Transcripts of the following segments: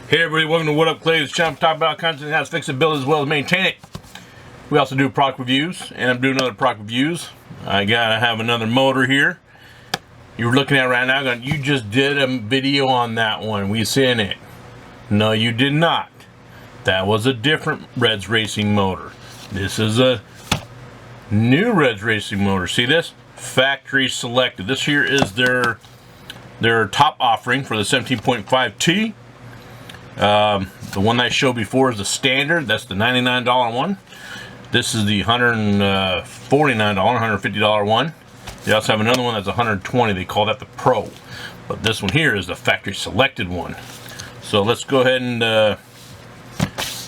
Hey everybody, welcome to What Up Clay's channel. Talk about content, how to fix it, build it, as well as maintain it. We also do product reviews, and I'm doing another product reviews. I have another motor here. You're looking at right now going, you just did a video on that one. We seen it. No, you did not. That was a different REDS Racing motor. This is a new REDS Racing motor. See this? Factory selected. This here is their top offering for the 17.5T. The one I showed before is the standard. That's the $99 one. This is the $149, $150 one. They also have another one that's $120. They call that the Pro. But this one here is the factory selected one. So let's go ahead and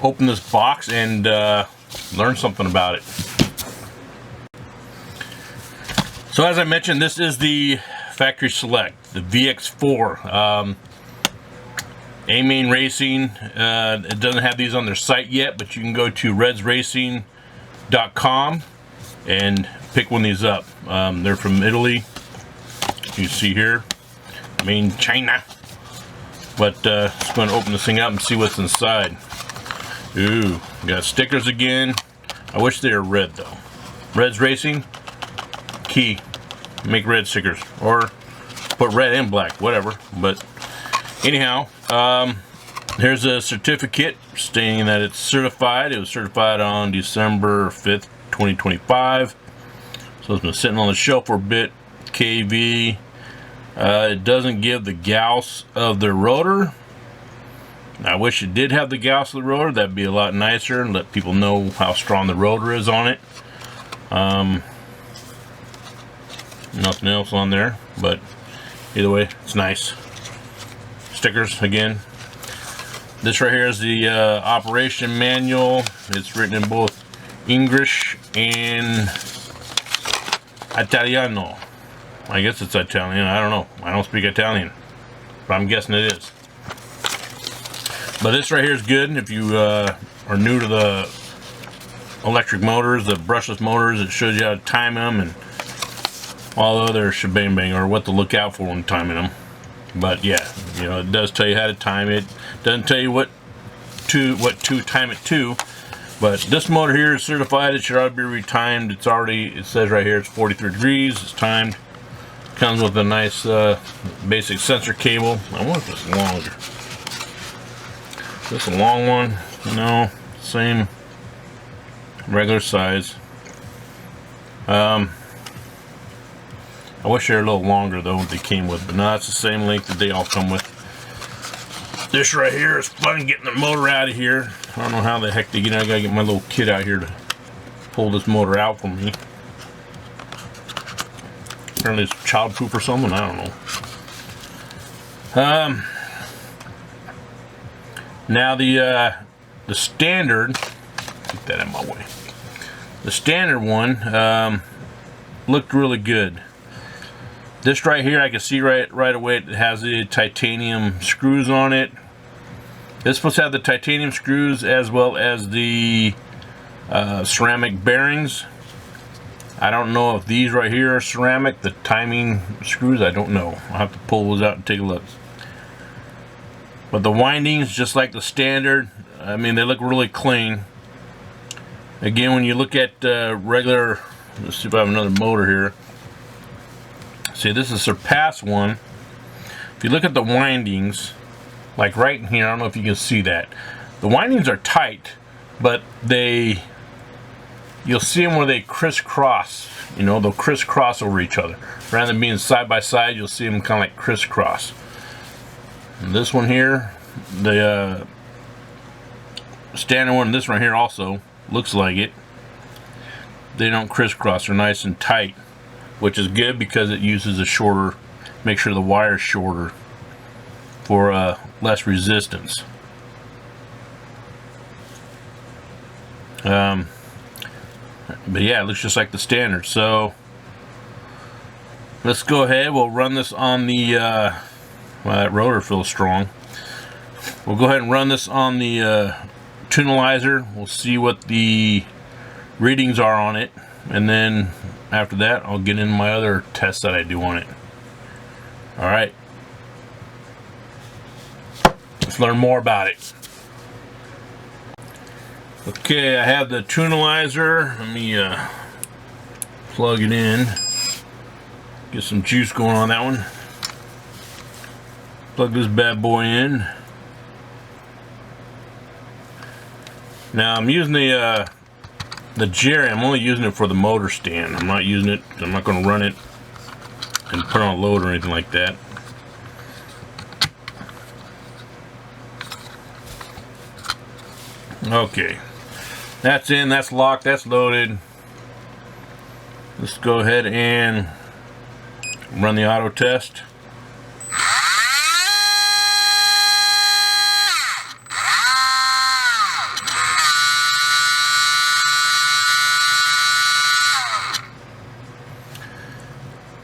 open this box and learn something about it. So as I mentioned, this is the factory select, the VX4. A-Main Racing, it doesn't have these on their site yet, but you can go to redsracing.com and pick one of these up. They're from Italy. You see here, made in China. But just going to open this thing up and see what's inside. Ooh, got stickers again. I wish they were red though. REDS Racing, key, make red stickers, or put red and black, whatever. But anyhow, here's a certificate stating that it's certified. It was certified on December 5th, 2025. So it's been sitting on the shelf for a bit. KV. It doesn't give the Gauss of the rotor. I wish it did have the Gauss of the rotor. That'd be a lot nicer and let people know how strong the rotor is on it. Nothing else on there, but either way, it's nice. Stickers again. This right here is the operation manual. It's written in both English and Italiano. I guess it's Italian. I don't know. I don't speak Italian, but I'm guessing it is. But this right here is good if you are new to the electric motors, the brushless motors. It shows you how to time them and all the other shebang bang, or what to look out for when timing them. But yeah, you know, it does tell you how to time it. Doesn't tell you what to time it to. But this motor here is certified. It should already be retimed. It's already, it says right here, it's 43 degrees. It's timed. Comes with a nice basic sensor cable. I wonder if it's longer. Is this a long one? No, same regular size. I wish they were a little longer though, what they came with, but no, it's the same length that they all come with. This right here is fun getting the motor out of here. I don't know how the heck they get it. I gotta get my little kid out here to pull this motor out for me. Apparently it's child proof or something, I don't know. Now the standard, get that out of my way. The standard one looked really good. This right here, I can see right away, it has the titanium screws on it. It's supposed to have the titanium screws as well as the ceramic bearings. I don't know if these right here are ceramic, the timing screws, I don't know. I'll have to pull those out and take a look. But the windings, just like the standard, I mean, they look really clean. Again, when you look at regular, let's see if I have another motor here. See, this is Surpass one. If you look at the windings, like right in here, I don't know if you can see that. The windings are tight, but you'll see them where they crisscross. You know, they'll crisscross over each other. Rather than being side by side, you'll see them kind of like crisscross. And this one here, the standard one, this one here also looks like it. They don't crisscross, they're nice and tight, which is good because it uses a shorter, make sure the wire's shorter for less resistance. But yeah, it looks just like the standard. So let's go ahead, we'll run this on the well, that rotor feels strong. We'll go ahead and run this on the tunalizer. We'll see what the readings are on it, and then after that I'll get in my other tests that I do on it. Alright, let's learn more about it. Okay, I have the tunalizer. Let me plug it in. Get some juice going on that one. Plug this bad boy in. Now I'm using the Jerry. I'm only using it for the motor stand. I'm not using it. I'm not going to run it and put on a load or anything like that. Okay, that's in. That's locked. That's loaded. Let's go ahead and run the auto test.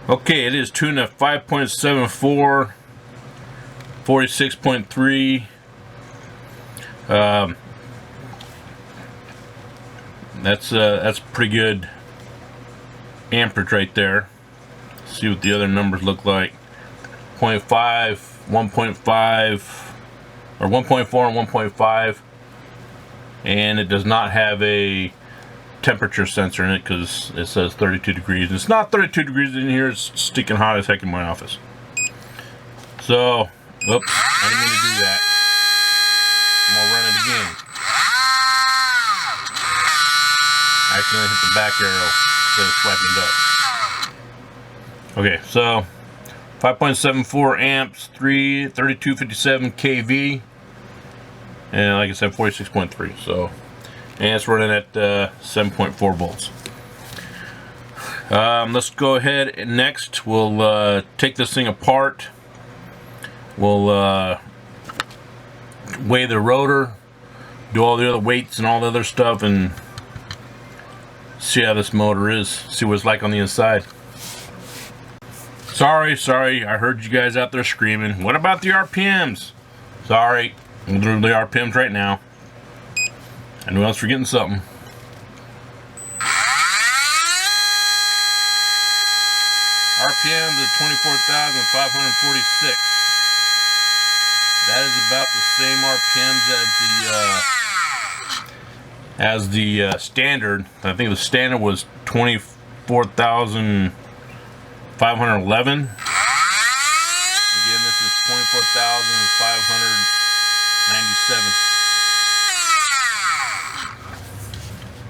Okay, it is tuned at 5.74, 46.3. That's pretty good amperage right there. Let's see what the other numbers look like. 0.5, 1.5, or 1.4 and 1.5, and it does not have a temperature sensor in it because it says 32 degrees. It's not 32 degrees in here. It's sticking hot as heck in my office. So, oops, I didn't mean to do that. I'm gonna run it again. I accidentally hit the back arrow instead of swiping it up. Okay, so 5.74 amps, 3257 kV, and like I said, 46.3. So, and it's running at 7.4 volts. Let's go ahead and next we'll take this thing apart. We'll weigh the rotor, do all the other weights and all the other stuff, and see how this motor is, see what it's like on the inside. Sorry, I heard you guys out there screaming. What about the RPMs? Sorry, we'll do the RPMs right now. I knew I was forgetting something. RPMs at 24,546. That is about the same RPMs as the standard. I think the standard was 24,511. Again, this is 24,597.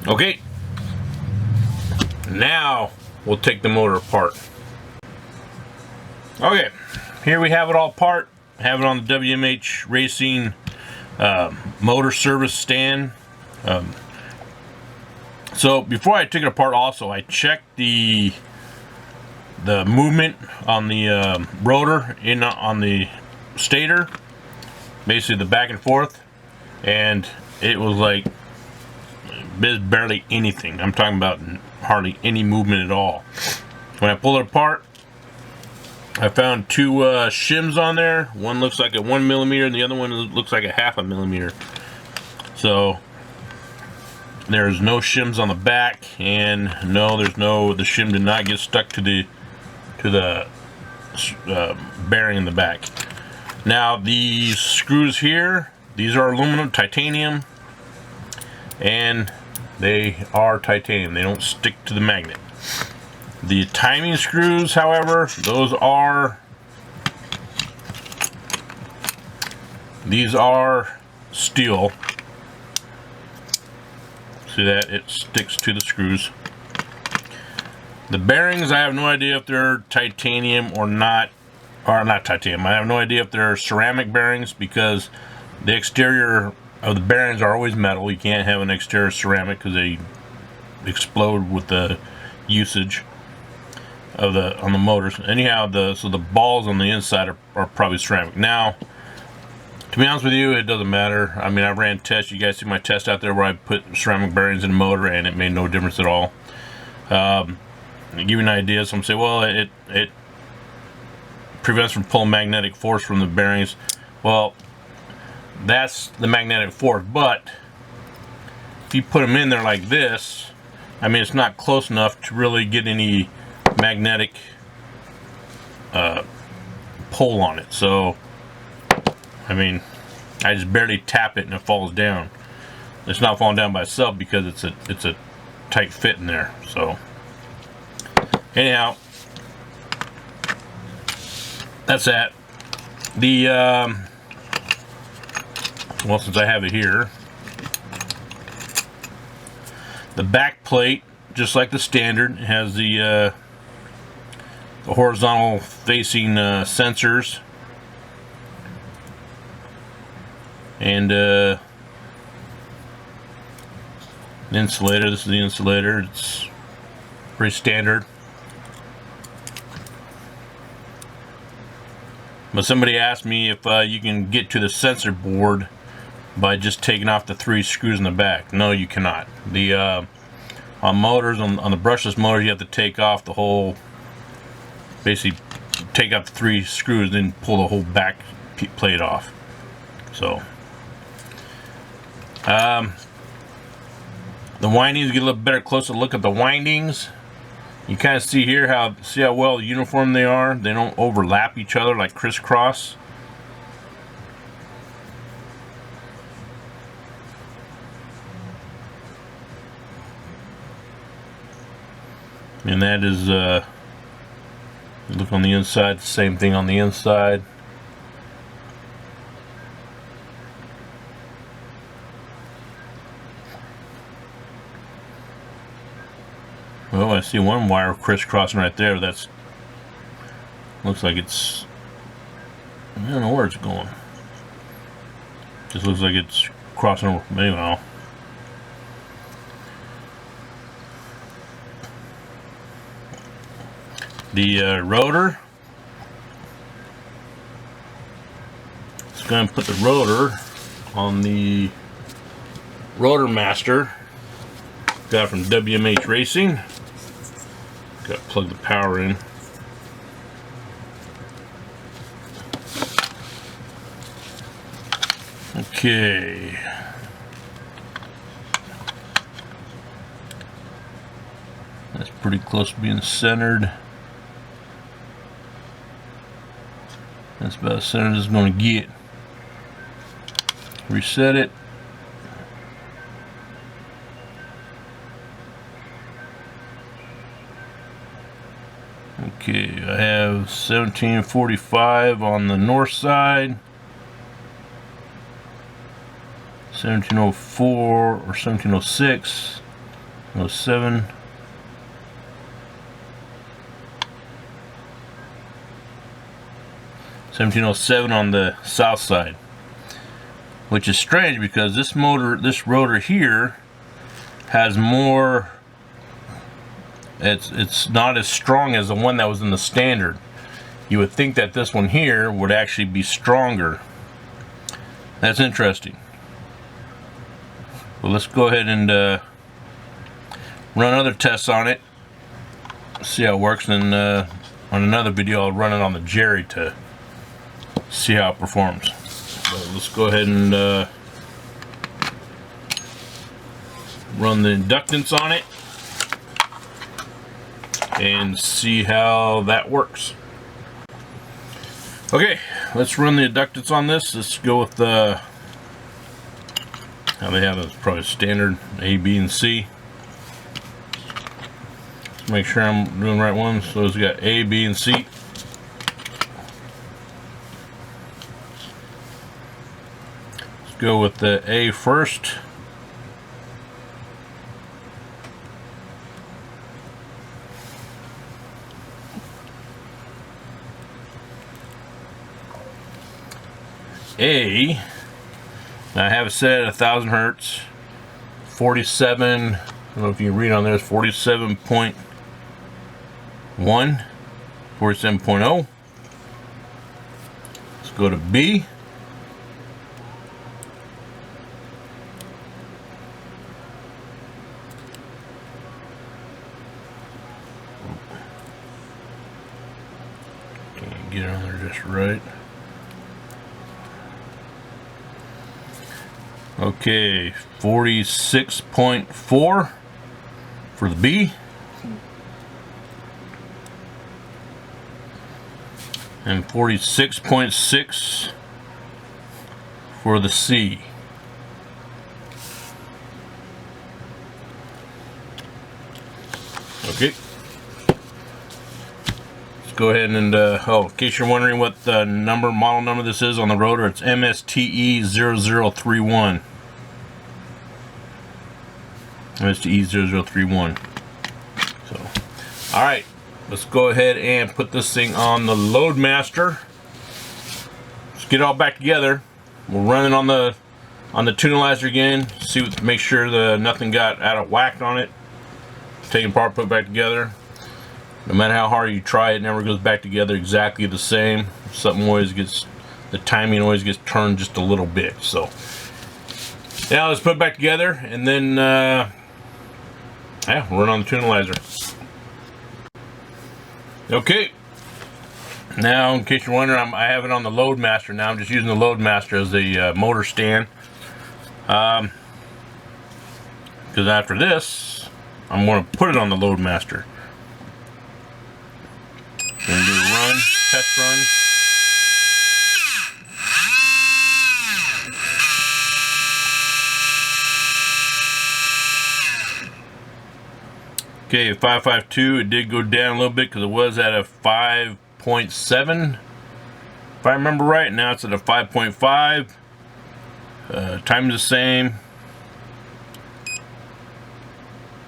Okay, now we'll take the motor apart. Okay, here we have it all apart. I have it on the WMH Racing motor service stand. So before I took it apart, also I checked the movement on the rotor on the stator, basically the back and forth, and it was like barely anything. I'm talking about hardly any movement at all. When I pulled it apart, I found two shims on there. One looks like a 1 millimeter and the other one looks like a 0.5 millimeter. So there's no shims on the back, and no, the shim did not get stuck to the bearing in the back. Now these screws here, these are aluminum, titanium, and they are titanium. They don't stick to the magnet. The timing screws, however, these are steel. See that? It sticks to the screws. The bearings, I have no idea if they're titanium or not, or not titanium. I have no idea if they're ceramic bearings, because the exterior of the bearings are always metal. You can't have an exterior ceramic because they explode with the usage of on the motors. Anyhow, so the balls on the inside are probably ceramic. Now, to be honest with you, it doesn't matter. I mean, I ran tests. You guys see my test out there where I put ceramic bearings in the motor, and it made no difference at all. To give you an idea, some say, well, it prevents from pulling magnetic force from the bearings. Well, that's the magnetic force, but if you put them in there like this, I mean, it's not close enough to really get any magnetic pull on it. So, I mean, I just barely tap it and it falls down. It's not falling down by itself because it's a tight fit in there. So anyhow, that's that. The well, since I have it here, the back plate, just like the standard, has the horizontal facing sensors, and the insulator. This is the insulator. It's pretty standard. But somebody asked me if you can get to the sensor board by just taking off the 3 screws in the back. No, you cannot. The on motors, on the brushless motors, you have to take off the whole, basically take out the 3 screws, then pull the whole back plate off. So the windings, get a little better closer look at the windings. You kind of see here see how well uniform they are. They don't overlap each other like crisscross. And that is look on the inside, same thing on the inside. Well, I see one wire crisscrossing right there. That's looks like it's, I don't know where it's going. Just looks like it's crossing over. Anyhow, the rotor. It's going to put the rotor on the Rotor Master. Got it from REDS Racing. Got to plug the power in. Okay. That's pretty close to being centered. That's about as centered as it's going to get. Reset it. Okay, I have 1745 on the north side, 1704 or 1706, 07, 1707 on the south side, which is strange because this rotor here has more. It's not as strong as the one that was in the standard. You would think that this one here would actually be stronger. That's interesting. Well, let's go ahead and run other tests on it, see how it works, and on another video I'll run it on the Jerry to see how it performs. So let's go ahead and run the inductance on it and see how that works. Okay, let's run the inductance on this. Let's go with how they have it, probably standard A, B, and C. Let's make sure I'm doing the right ones. So it's got A, B, and C. Let's go with the A first. I have it set at 1000 hertz, 47, I don't know if you can read on there, it's 47.1, 47.0. Let's go to B. Can't get it on there just right. Okay, 46.4 for the B, and 46.6 for the C. Okay. Let's go ahead and, oh, in case you're wondering what the model number this is on the rotor, it's MSTE0031. MSTE0031. So, alright. Let's go ahead and put this thing on the Loadmaster. Let's get it all back together. We'll run it on the tunalizer again. Make sure nothing got out of whack on it. Take it apart, put it back together. No matter how hard you try, it never goes back together exactly the same. Something always gets, the timing always gets turned just a little bit. So now let's put it back together, and then yeah, we'll run on the tunalizer. Okay. Now, in case you're wondering, I have it on the Loadmaster now. I'm just using the Loadmaster as the motor stand. Because after this, I'm going to put it on the Loadmaster. Going to do a run, test run. Okay, 552, it did go down a little bit because it was at a 5.7, if I remember right. Now it's at a 5.5. Time is the same.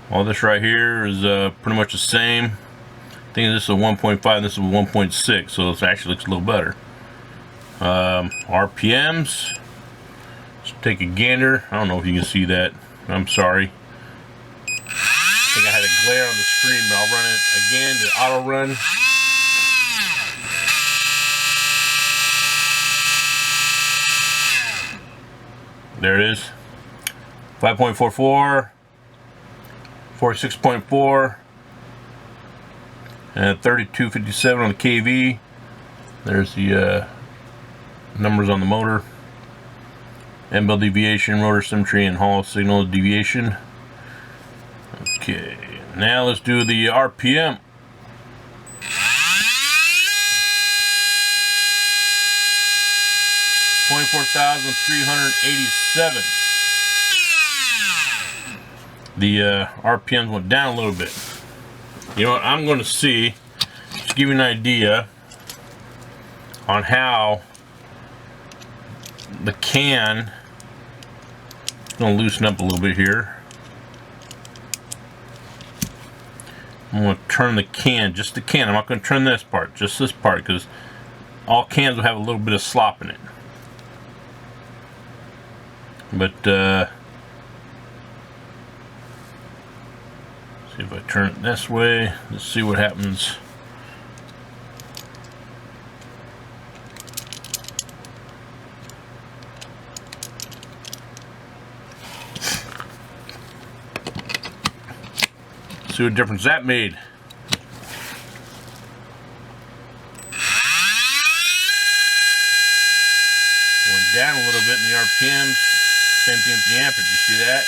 All this right here is pretty much the same. I think this is a 1.5 and this is a 1.6, so it actually looks a little better. RPMs. Let's take a gander. I don't know if you can see that. I'm sorry. I think I had a glare on the screen, but I'll run it again to auto run. There it is. 5.44, 46.4, and 3257 on the KV. There's the numbers on the motor. end-bell deviation, rotor symmetry, and Hall signal deviation. Okay, now let's do the RPM. $24,387. The RPMs went down a little bit. You know what? I'm going to see, just to give you an idea on how the can is going to loosen up a little bit here. I'm going to turn the can, just the can. I'm not going to turn this part, just this part, because all cans will have a little bit of slop in it. But see if I turn it this way, let's see what happens. See what difference that made. Went down a little bit in the RPMs. Same thing with the amperage, you see that?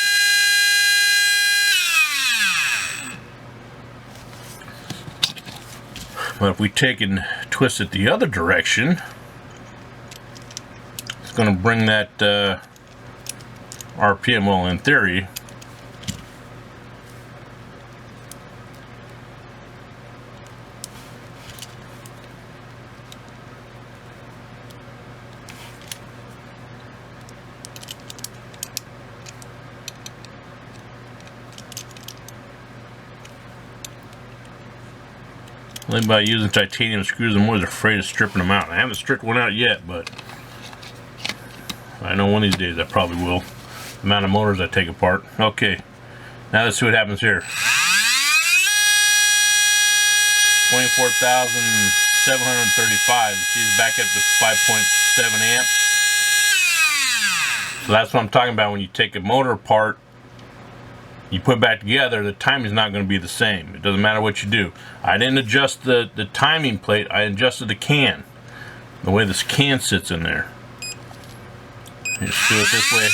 But if we take and twist it the other direction, it's going to bring that RPM, well, in theory, only by using titanium screws, I'm always afraid of stripping them out. I haven't stripped one out yet, but I know one of these days I probably will. The amount of motors I take apart. Okay, now let's see what happens here. 24,735. See, it's back up to 5.7 amps. So that's what I'm talking about. When you take a motor apart, you put it back together, the timing is not going to be the same. It doesn't matter what you do. I didn't adjust the timing plate, I adjusted the can. The way this can sits in there. Just do it this way.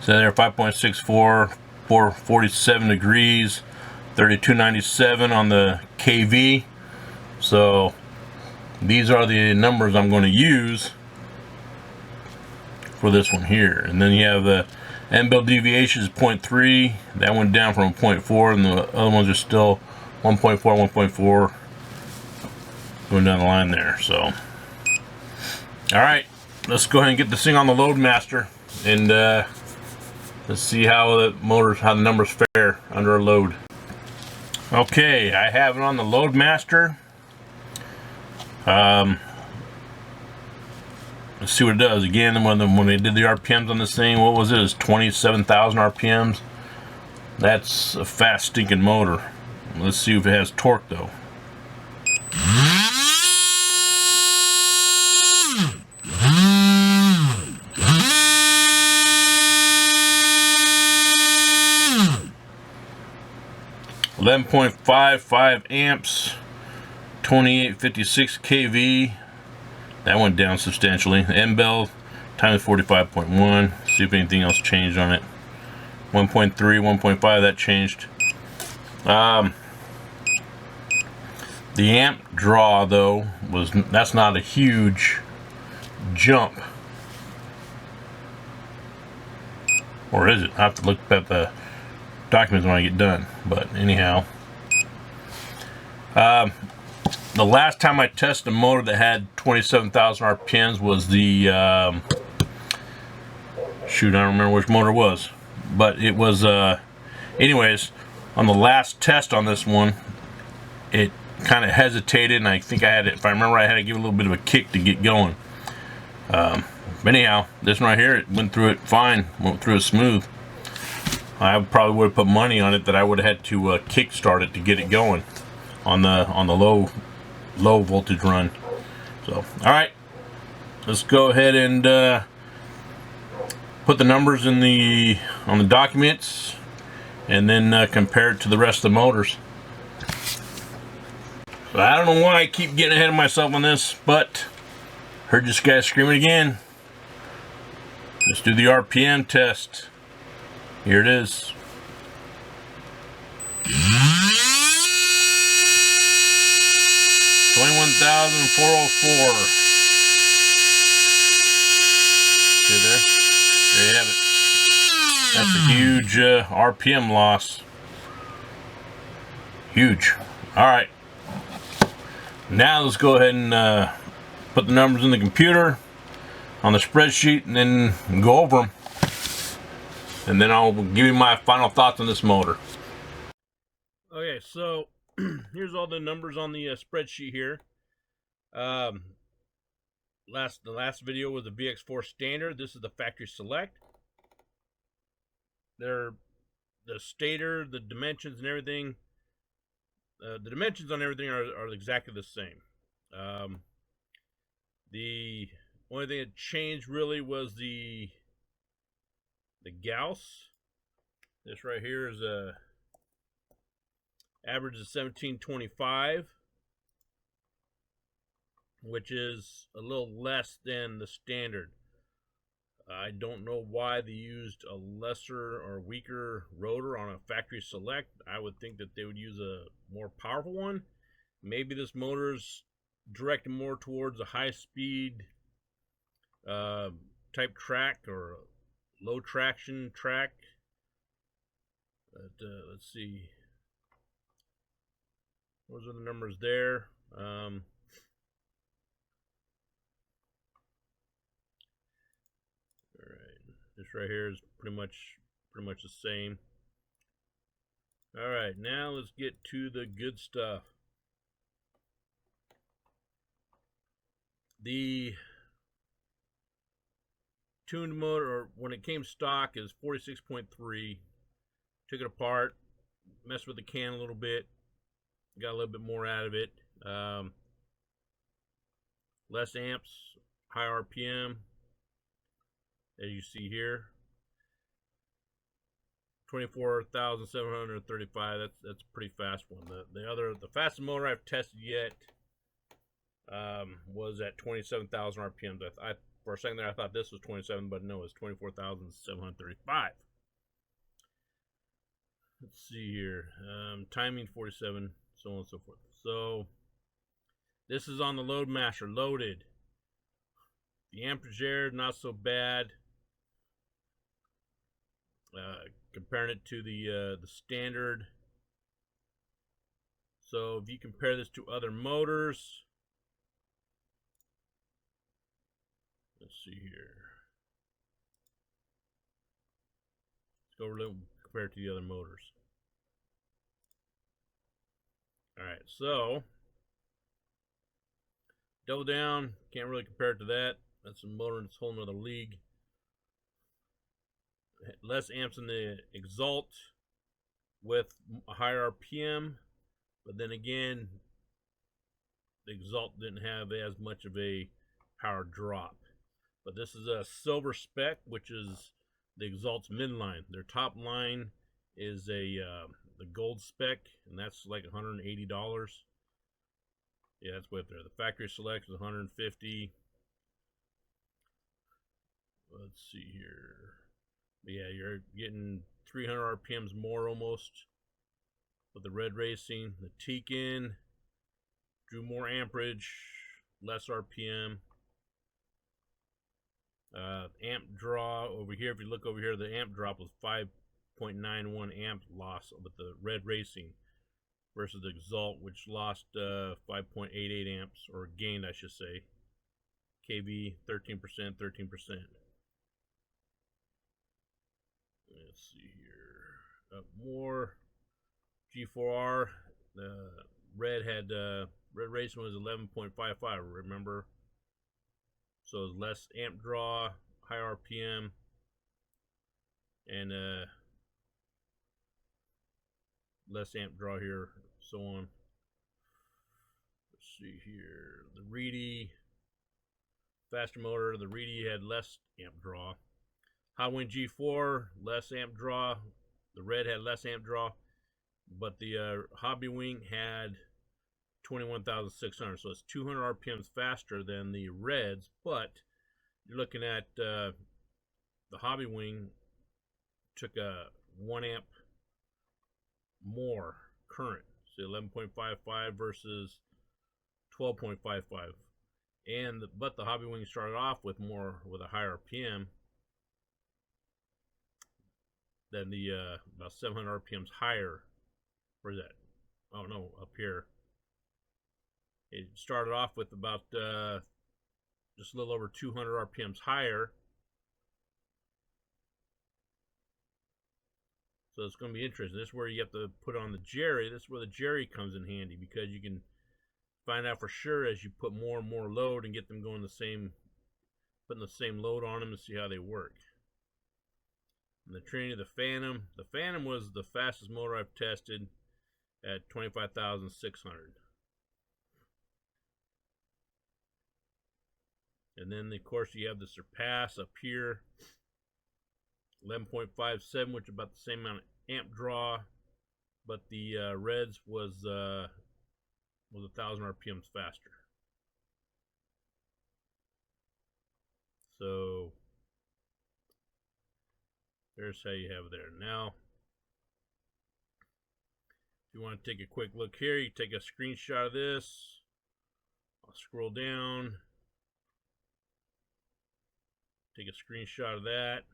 So there, 5.64, 47 degrees, 3297 on the kV. So these are the numbers I'm going to use for this one here. And then you have the end-bell deviation is 0.3. That went down from 0.4, and the other ones are still 1.4, 1.4 going down the line there. So, all right, let's go ahead and get this thing on the Loadmaster, and let's see how the numbers fare under a load. Okay, I have it on the Loadmaster. Let's see what it does. Again, when they did the RPMs on this thing, what was it? It's 27,000 RPMs. That's a fast stinking motor. Let's see if it has torque though. .55 amps, 2856 kV. That went down substantially. End-bell times 45.1. See if anything else changed on it. 1.3, 1.5, that changed. The amp draw though that's not a huge jump. Or is it? I have to look at the documents when I get done. But anyhow. The last time I tested a motor that had 27,000 RPMs was the, shoot, I don't remember which motor it was. But it was, anyways, on the last test on this one, it kind of hesitated, and I think I had to, if I remember, I had to give it a little bit of a kick to get going. But anyhow, this one right here, it went through it fine, went through it smooth. I probably would have put money on it that I would have had to kick start it to get it going on the low voltage run. So, all right, let's go ahead and put the numbers in on the documents, and then compare it to the rest of the motors. So I don't know why I keep getting ahead of myself on this, but heard this guy screaming again. Let's do the RPM test. Here it is. 21,404. See there? There you have it. That's a huge RPM loss. Huge. Alright. Now let's go ahead and put the numbers in the computer on the spreadsheet, and then go over them. And then I'll give you my final thoughts on this motor. Okay, so here's all the numbers on the spreadsheet here. The last video was the VX4 standard. This is the factory select. The stator, the dimensions and everything. The dimensions on everything are exactly the same. The only thing that changed really was the Gauss. This right here is a average of 1725, which is a little less than the standard. I don't know why they used a lesser or weaker rotor on a factory select. I would think that they would use a more powerful one. Maybe this motor's directed more towards a high speed type track or low traction track. But let's see. Those are the numbers there. Alright, this right here is pretty much the same. Alright, now let's get to the good stuff. The tuned motor, or when it came stock, is 46.3. Took it apart, messed with the can a little bit, got a little bit more out of it. Less amps, high RPM, as you see here. 24,735. That's a pretty fast one. The fastest motor I've tested yet was at 27,000 RPMs. For a second there I thought this was 27, but no, it's 24,735. let's see here. Timing 47, so on and so forth. So this is on the load master, loaded. The ampere not so bad. Comparing it to the standard. So if you compare this to other motors, let's see here. Let's go over and compare it to the other motors. All right, so double down, can't really compare it to that. That's a motor in its whole nother league. Less amps in the exalt with a higher RPM, but then again, the exalt didn't have as much of a power drop. But this is a silver spec, which is the exalt's midline. Their top line is the gold spec, and that's like $180. Yeah, that's way up there. The factory select is $150. Let's see here. But yeah, you're getting 300 RPMs more almost with the Red Racing. The Tekin drew more amperage, less RPM. Amp draw over here, if you look over here, the amp drop was 5.91 amp loss with the Red Racing versus the Exalt, which lost 5.88 amps, or gained, I should say. kV 13%, 13%. Let's see here. Up more. G4R. The Red had Red Racing was 11.55. Remember, so it's less amp draw, high RPM, and less amp draw here, so on. Let's see here. The Reedy faster motor. The Reedy had less amp draw. High Wind G4, less amp draw. The Red had less amp draw, but the Hobby Wing had 21,600, so it's 200 RPMs faster than the Reds. But you're looking at the Hobby Wing took a 1 amp more current, so 11.55 versus 12.55, and but the Hobby Wing started off with a higher RPM than the about 700 RPMs higher. Where's that? Oh no, up here. It started off with about just a little over 200 RPMs higher. So it's going to be interesting. This is where you have to put on the Jerry. This is where the Jerry comes in handy, because you can find out for sure as you put more and more load and get them going putting the same load on them to see how they work. And the Trinity, the Phantom. The Phantom was the fastest motor I've tested at 25,600. And then, of course, you have the Surpass up here, 11.57, which is about the same amount of amp draw, but the Reds was 1,000 RPMs faster. So there's how you have it there. Now, if you want to take a quick look here, you take a screenshot of this. I'll scroll down. Take a screenshot of that.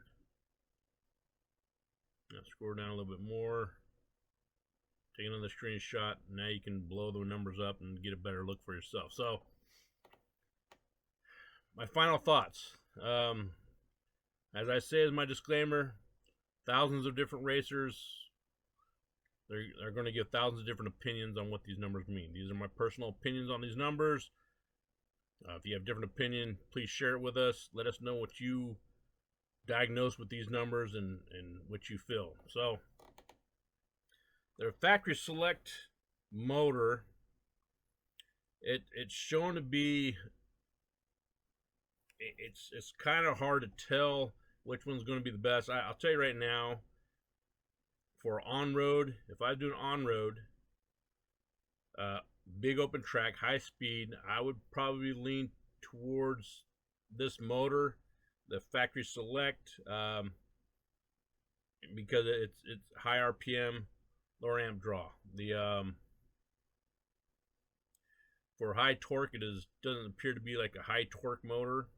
Now scroll down a little bit more. Take another screenshot. Now you can blow the numbers up and get a better look for yourself. So, my final thoughts. As I say as my disclaimer, thousands of different racers, they're going to give thousands of different opinions on what these numbers mean. These are my personal opinions on these numbers. If you have a different opinion, please share it with us. Let us know what you diagnose with these numbers and what you feel. So, their factory select motor, it's shown to be, it's kind of hard to tell which one's going to be the best. I'll tell you right now, for on-road, if I do an on-road, big open track, high speed, I would probably lean towards this motor, the factory select, because it's high RPM, lower amp draw. The for high torque, doesn't appear to be like a high torque motor.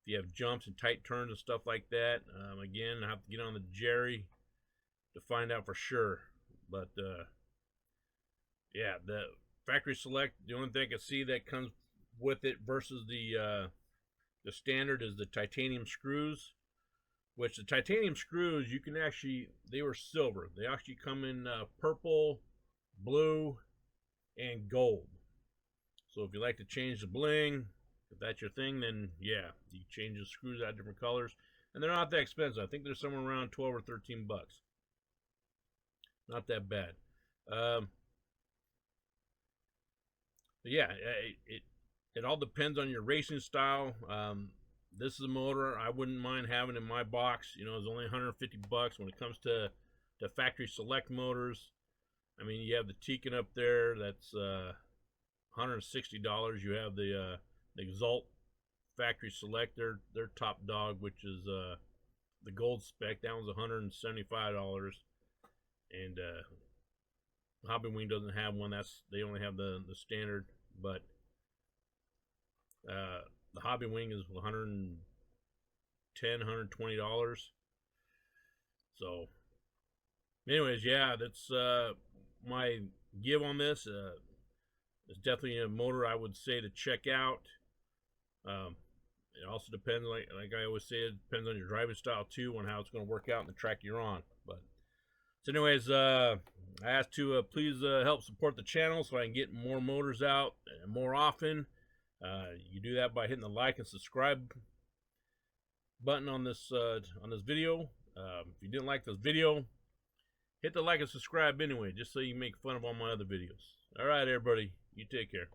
If you have jumps and tight turns and stuff like that, again, I have to get on the Jerry to find out for sure. But yeah, the factory select, the only thing I can see that comes with it versus the standard is the titanium screws. Which the titanium screws, you can actually, they were silver. They actually come in purple, blue, and gold. So if you like to change the bling, if that's your thing, then yeah, you change the screws out different colors. And they're not that expensive. I think they're somewhere around 12 or 13 bucks. Not that bad. But yeah, it all depends on your racing style. This is a motor I wouldn't mind having in my box. You know, it's only 150 bucks when it comes to factory select motors. I mean, you have the Tekin up there, that's $160. You have the Exalt factory select, their top dog, which is the gold spec. That one's $175. And Hobby Wing doesn't have one. They only have the standard, but the Hobby Wing is $110, $120. So anyways, yeah, that's my give on this. It's definitely a motor I would say to check out. It also depends, like I always say, it depends on your driving style too, on how it's going to work out in the track you're on. But so anyways, I ask to please help support the channel so I can get more motors out more often. You do that by hitting the like and subscribe button on this video. If you didn't like this video, hit the like and subscribe anyway, just so you can make fun of all my other videos. All right, everybody, you take care.